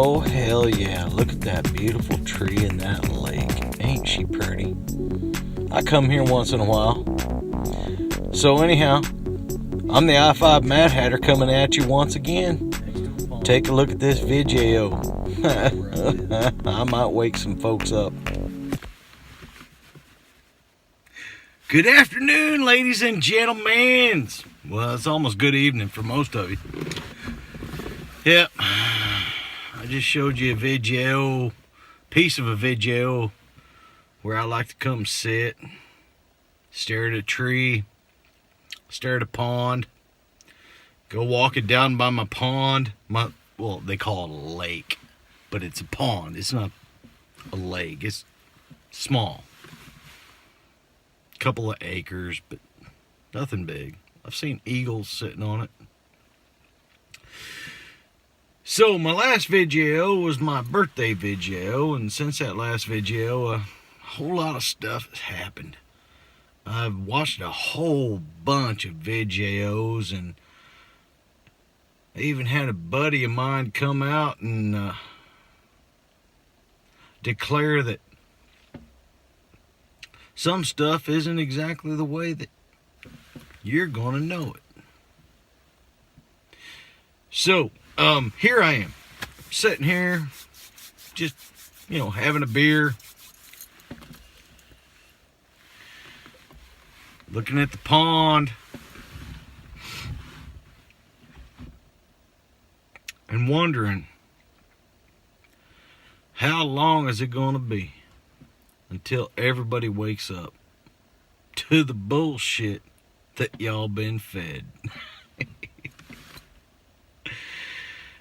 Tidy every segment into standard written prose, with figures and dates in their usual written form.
Oh, hell yeah. Look at that beautiful tree in that lake. Ain't she pretty? I come here once in a while. So anyhow, I'm the I-5 Mad Hatter coming at you once again. Take a look at this video. I might wake some folks up. Good afternoon, ladies and gentlemen. Well, it's almost good evening for most of you. Yep. I just showed you a video, piece of a video, where I like to come sit, stare at a tree, stare at a pond, go walking down by my pond. Well, they call it a lake, but it's a pond. It's not a lake. It's small. Couple of acres, but nothing big. I've seen eagles sitting on it. So my last video was my birthday video, and since that last video, a whole lot of stuff has happened. I've watched a whole bunch of videos, and I even had a buddy of mine come out and declare that some stuff isn't exactly the way that you're gonna know it. So, here I am, sitting here, just, having a beer, looking at the pond, and wondering, how long is it gonna be until everybody wakes up to the bullshit that y'all been fed?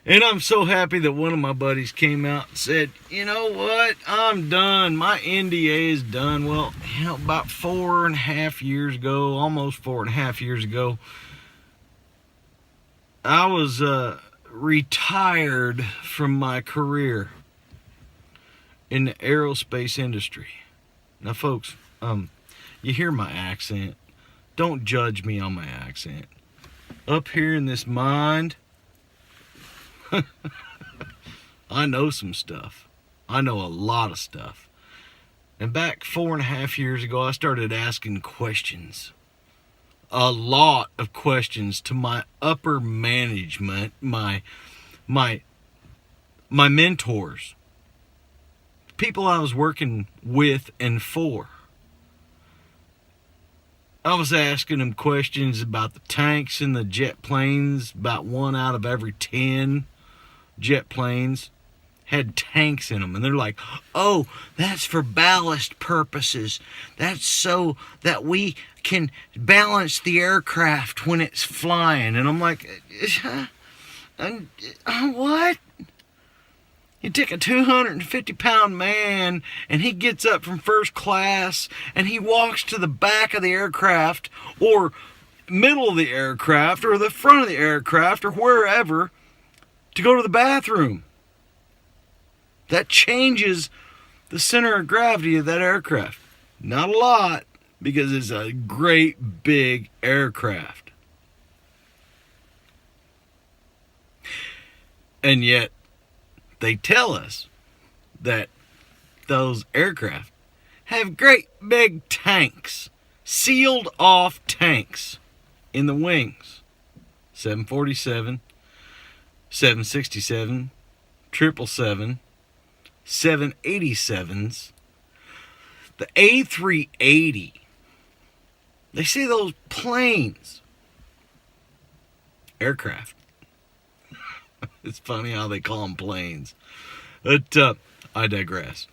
And I'm so happy that one of my buddies came out and said, you know what, I'm done. My NDA is done. Well, about 4.5 years ago, almost 4.5 years ago, I was retired from my career in the aerospace industry. Now, folks, you hear my accent. Don't judge me on my accent. Up here in this mind, I know some stuff. I know a lot of stuff. And back 4.5 years ago, I started asking questions. A lot of questions to my upper management, my mentors, people I was working with and for. I was asking them questions about the tanks and the jet planes. About 1 out of every 10 jet planes had tanks in them, and they're like, oh, that's for ballast purposes. That's so that we can balance the aircraft when it's flying. And I'm like, what? You take a 250-pound man, and he gets up from first class, and he walks to the back of the aircraft, or middle of the aircraft, or the front of the aircraft, or wherever, to go to the bathroom. That changes the center of gravity of that aircraft. Not a lot, because it's a great big aircraft. And yet, they tell us that those aircraft have great big tanks, sealed off tanks in the wings. 747, 767, 777, 787s, the A380. They say those planes, aircraft. It's funny how they call them planes. But I digress.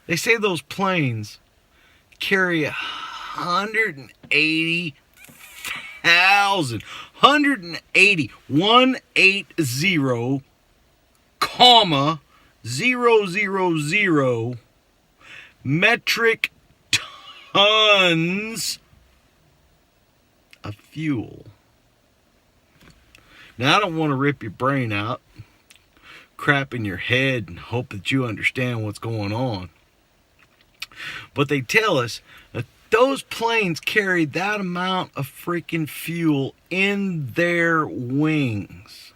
They say those planes carry 180,000, 180, comma, 000 metric tons of fuel. Now, I don't want to rip your brain out, crap in your head, and hope that you understand what's going on. But they tell us that those planes carry that amount of freaking fuel in their wings.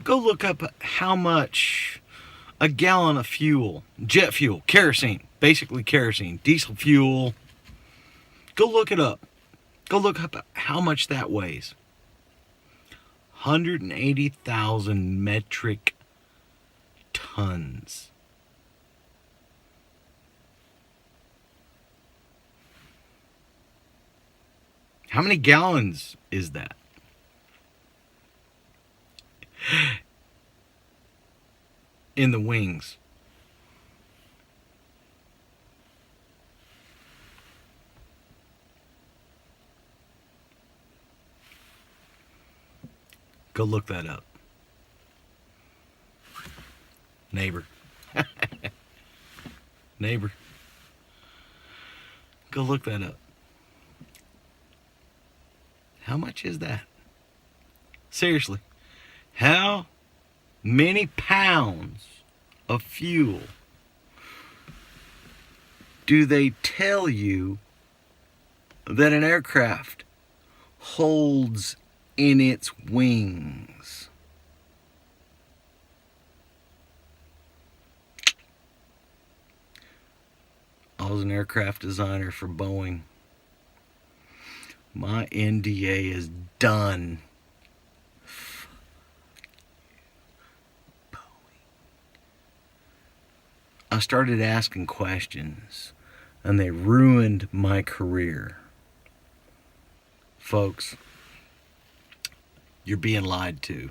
Go look up how much a gallon of fuel, jet fuel, kerosene, basically kerosene, diesel fuel. Go look it up. Go look up how much that weighs. 180,000 metric tons. How many gallons is that? In the wings. Go look that up. Neighbor. Neighbor. Go look that up. How much is that? Seriously. How many pounds of fuel do they tell you that an aircraft holds in its wings? I was an aircraft designer for Boeing. My NDA is done. I started asking questions, and they ruined my career. Folks, you're being lied to.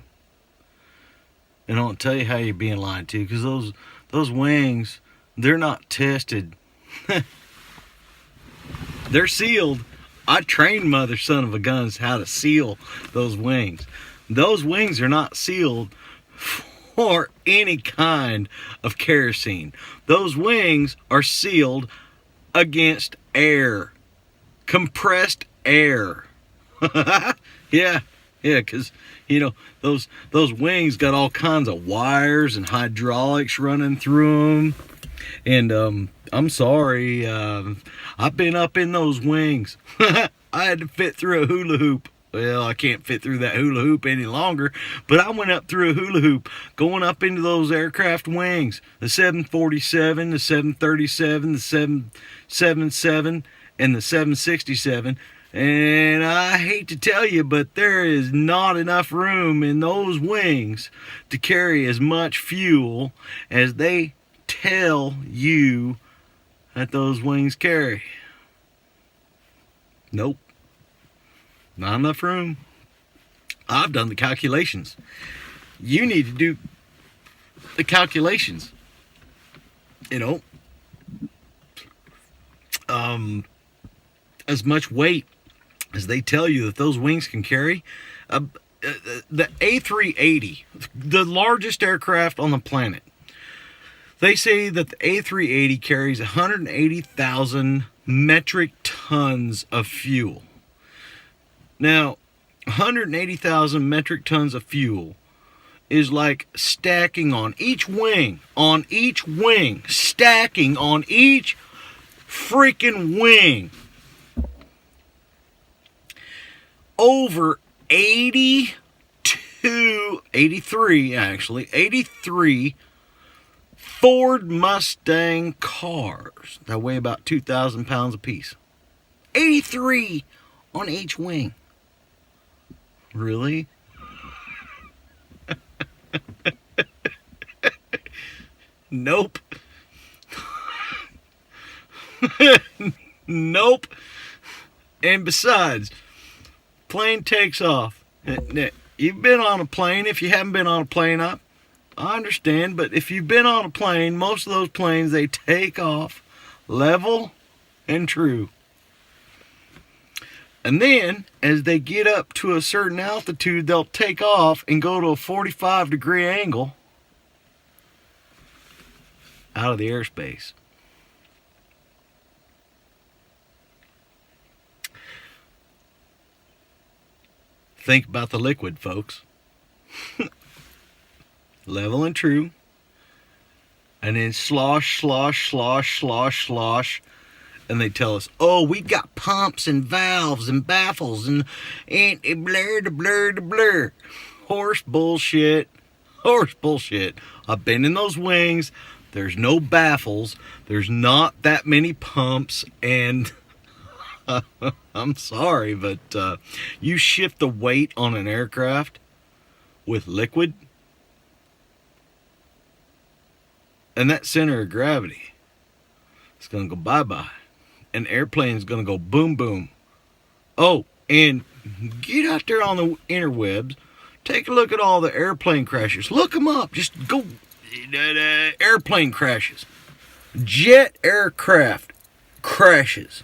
And I won't tell you how you're being lied to, because those wings, they're not tested. They're sealed. I trained mother son of a guns how to seal those wings. Those wings are not sealed for any kind of kerosene. Those wings are sealed against air. Compressed air. Yeah, because, those wings got all kinds of wires and hydraulics running through them. And I'm sorry, I've been up in those wings. I had to fit through a hula hoop. Well, I can't fit through that hula hoop any longer, but I went up through a hula hoop going up into those aircraft wings. The 747, the 737, the 777, and the 767. And I hate to tell you, but there is not enough room in those wings to carry as much fuel as they tell you that those wings carry. Nope. Not enough room. I've done the calculations. You need to do the calculations. As much weight as they tell you that those wings can carry. The A380, the largest aircraft on the planet, they say that the A380 carries 180,000 metric tons of fuel. Now, 180,000 metric tons of fuel is like stacking on each wing, stacking on each freaking wing. Over 83 Ford Mustang cars that weigh about 2,000 pounds apiece. 83 on each wing. Really? Nope. Nope. And besides, plane takes off. You've been on a plane. If you haven't been on a plane, I understand. But if you've been on a plane, most of those planes, they take off level and true. And then, as they get up to a certain altitude, they'll take off and go to a 45-degree angle out of the airspace. Think about the liquid, folks. Level and true. And then slosh, slosh, slosh, slosh, slosh. And they tell us, oh, we got pumps and valves and baffles and blur to blur to blur. Horse bullshit. Horse bullshit. I've been in those wings. There's no baffles. There's not that many pumps. And I'm sorry, but you shift the weight on an aircraft with liquid, and that center of gravity is going to go bye-bye. An airplane's going to go boom, boom. Oh, and get out there on the interwebs. Take a look at all the airplane crashes. Look them up. Just go. Airplane crashes. Jet aircraft crashes.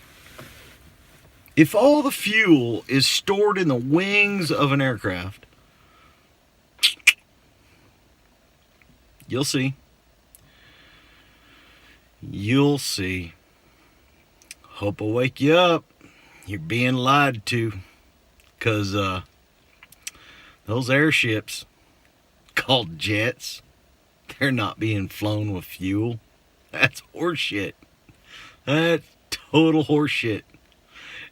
If all the fuel is stored in the wings of an aircraft, you'll see. You'll see. Hope I wake you up. You're being lied to. Because those airships called jets, they're not being flown with fuel. That's horseshit. That's total horseshit.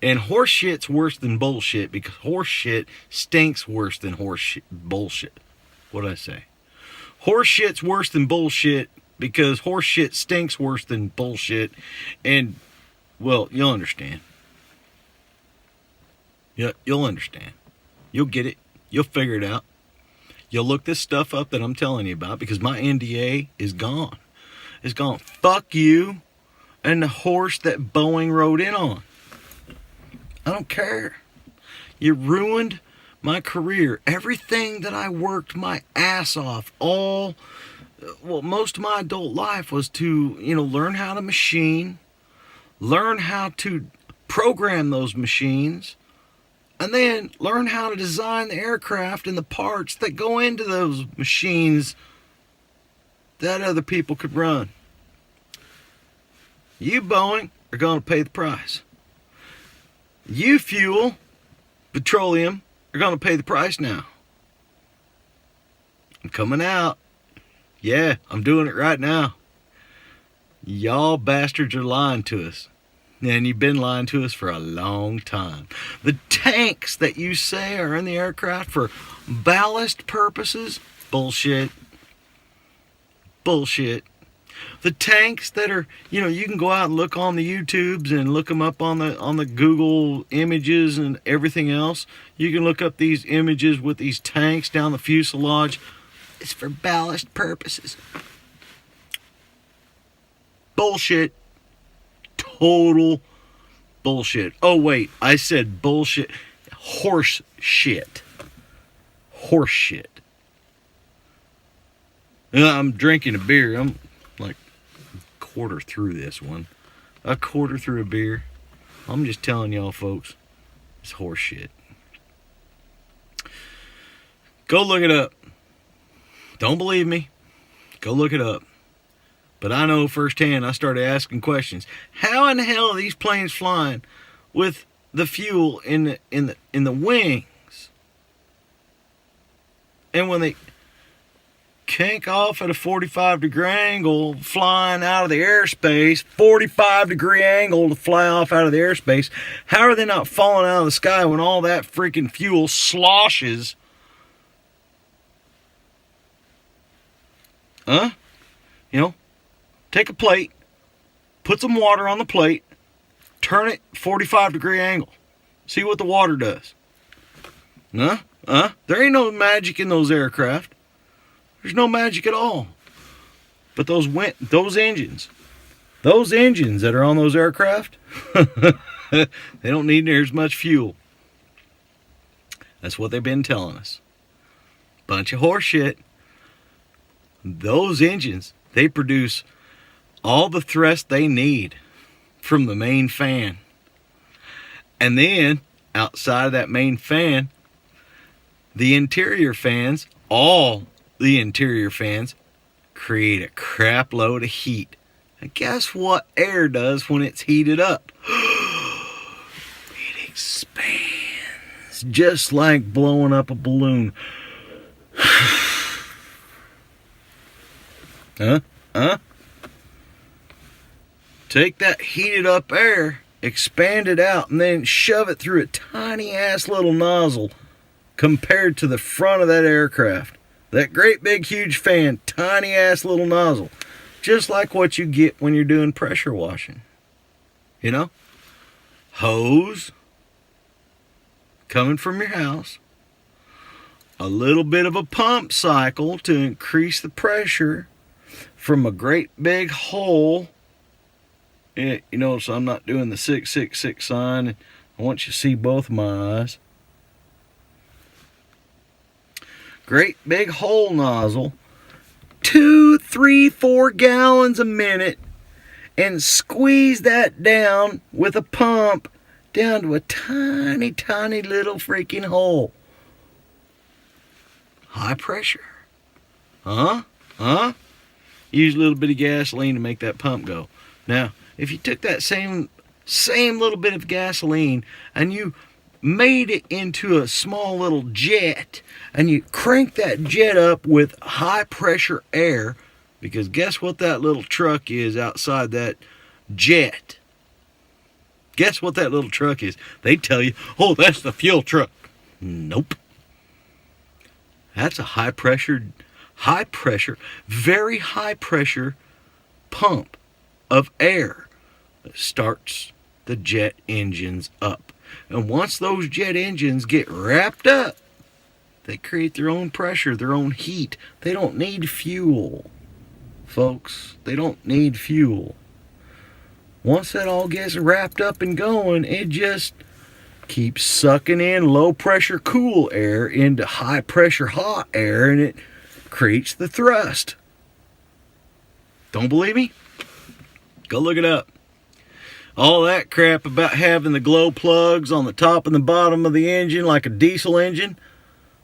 And horseshit's worse than bullshit, because horseshit stinks worse than bullshit. What'd I say? Horseshit's worse than bullshit because horseshit stinks worse than bullshit. And, well, you'll understand. Yeah, you'll understand. You'll get it. You'll figure it out. You'll look this stuff up that I'm telling you about, because my NDA is gone. It's gone. Fuck you and the horse that Boeing rode in on. I don't care. You ruined my career. Everything that I worked my ass off, most of my adult life was to, learn how to machine, learn how to program those machines, and then learn how to design the aircraft and the parts that go into those machines that other people could run. You, Boeing, are going to pay the price. You, fuel, petroleum, are going to pay the price now. I'm coming out. Yeah, I'm doing it right now. Y'all bastards are lying to us. And you've been lying to us for a long time. The tanks that you say are in the aircraft for ballast purposes, bullshit. Bullshit. The tanks that are, you can go out and look on the YouTubes and look them up on the Google images and everything else. You can look up these images with these tanks down the fuselage. It's for ballast purposes. Bullshit. Total bullshit. Oh, wait. I said bullshit. Horse shit. Horse shit. I'm drinking a beer. I'm like a quarter through this one. A quarter through a beer. I'm just telling y'all, folks. It's horse shit. Go look it up. Don't believe me? Go look it up. But I know firsthand, I started asking questions. How in the hell are these planes flying with the fuel in the wings? And when they kink off at a 45-degree angle, flying out of the airspace, 45-degree angle to fly off out of the airspace, how are they not falling out of the sky when all that freaking fuel sloshes? Huh? Take a plate, put some water on the plate, turn it 45-degree angle. See what the water does. There ain't no magic in those aircraft. There's no magic at all. But those engines that are on those aircraft, they don't need near as much fuel. That's what they've been telling us. Bunch of horse shit. Those engines, they produce all the thrust they need from the main fan. And then, outside of that main fan, the interior fans, all the interior fans, create a crap load of heat. And guess what air does when it's heated up? It expands, just like blowing up a balloon. Take that heated up air, expand it out, and then shove it through a tiny ass little nozzle compared to the front of that aircraft. That great big huge fan, tiny ass little nozzle. Just like what you get when you're doing pressure washing. You know? Hose coming from your house. A little bit of a pump cycle to increase the pressure from a great big hole. You notice I'm not doing the 666 sign. I want you to see both my eyes. Great big hole nozzle. 2, 3, 4 gallons a minute. And squeeze that down with a pump down to a tiny, tiny little freaking hole. High pressure. Use a little bit of gasoline to make that pump go. Now, if you took that same little bit of gasoline and you made it into a small little jet and you crank that jet up with high pressure air, because guess what that little truck is outside that jet? Guess what that little truck is? They tell you, oh, that's the fuel truck. Nope. That's a high pressure, very high pressure pump of air that starts the jet engines up. And once those jet engines get wrapped up, they create their own pressure, their own heat. They don't need fuel, folks. They don't need fuel. Once that all gets wrapped up and going, it just keeps sucking in low pressure cool air into high pressure hot air, and it creates the thrust. Don't believe me? Go look it up. All that crap about having the glow plugs on the top and the bottom of the engine like a diesel engine,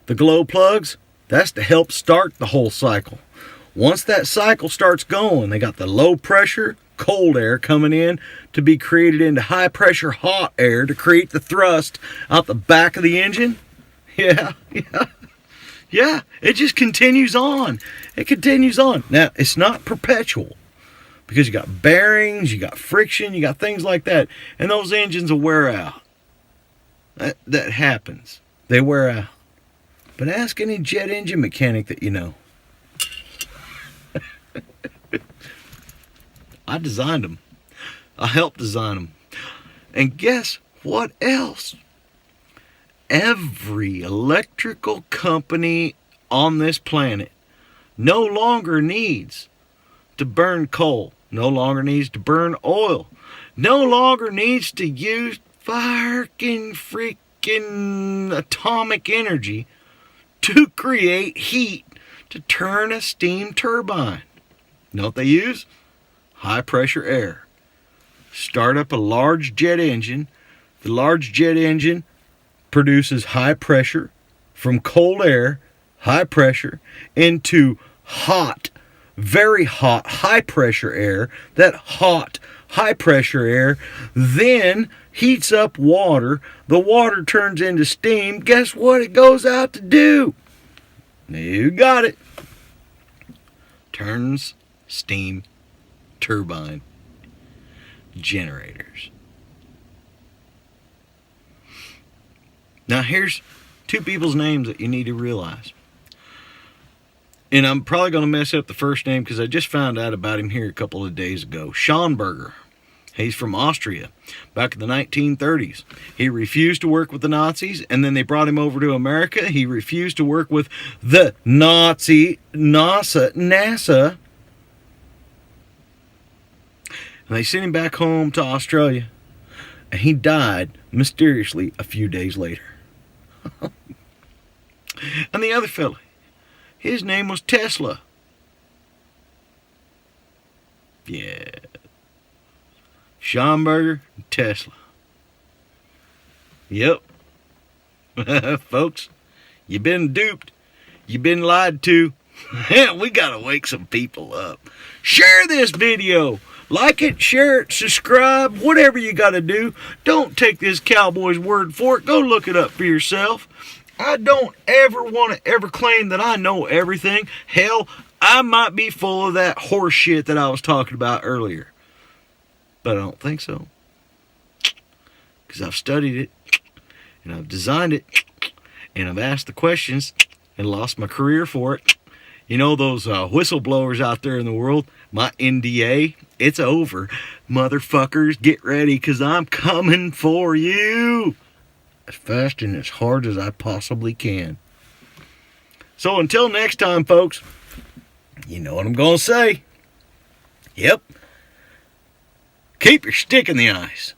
the glow plugs, that's to help start the whole cycle. Once that cycle starts going, they got the low pressure cold air coming in to be created into high pressure hot air to create the thrust out the back of the engine. Yeah, it just continues on. It continues on. Now, it's not perpetual, because you got bearings, you got friction, you got things like that, and those engines will wear out. That happens. They wear out. But ask any jet engine mechanic that you know. I designed them. I helped design them. And guess what else? Every electrical company on this planet no longer needs to burn coal, no longer needs to burn oil, no longer needs to use freaking atomic energy to create heat to turn a steam turbine. You know what they use? High pressure air. Start up a large jet engine. The large jet engine produces high pressure from cold air, high pressure, into hot, very hot, high pressure air. That hot, high pressure air then heats up water. The water turns into steam. Guess what it goes out to do? You got it. Turns steam turbine generators. Now here's two people's names that you need to realize. And I'm probably going to mess up the first name because I just found out about him here a couple of days ago. Schonberger. He's from Austria. Back in the 1930s. He refused to work with the Nazis, and then they brought him over to America. He refused to work with the NASA. And they sent him back home to Australia. And he died mysteriously a few days later. And the other fella, his name was Tesla. Yeah. Schonberger and Tesla. Yep. Folks, you've been duped. You've been lied to. We gotta wake some people up. Share this video. Like it, share it, subscribe, whatever you gotta do. Don't take this cowboy's word for it. Go look it up for yourself. I don't ever want to ever claim that I know everything. Hell, I might be full of that horse shit that I was talking about earlier. But I don't think so. Because I've studied it, and I've designed it, and I've asked the questions, and lost my career for it. You know those whistleblowers out there in the world? My NDA, it's over. Motherfuckers, get ready, because I'm coming for you. As fast and as hard as I possibly can. So until next time, folks, you know what I'm going to say. Yep. Keep your stick in the ice.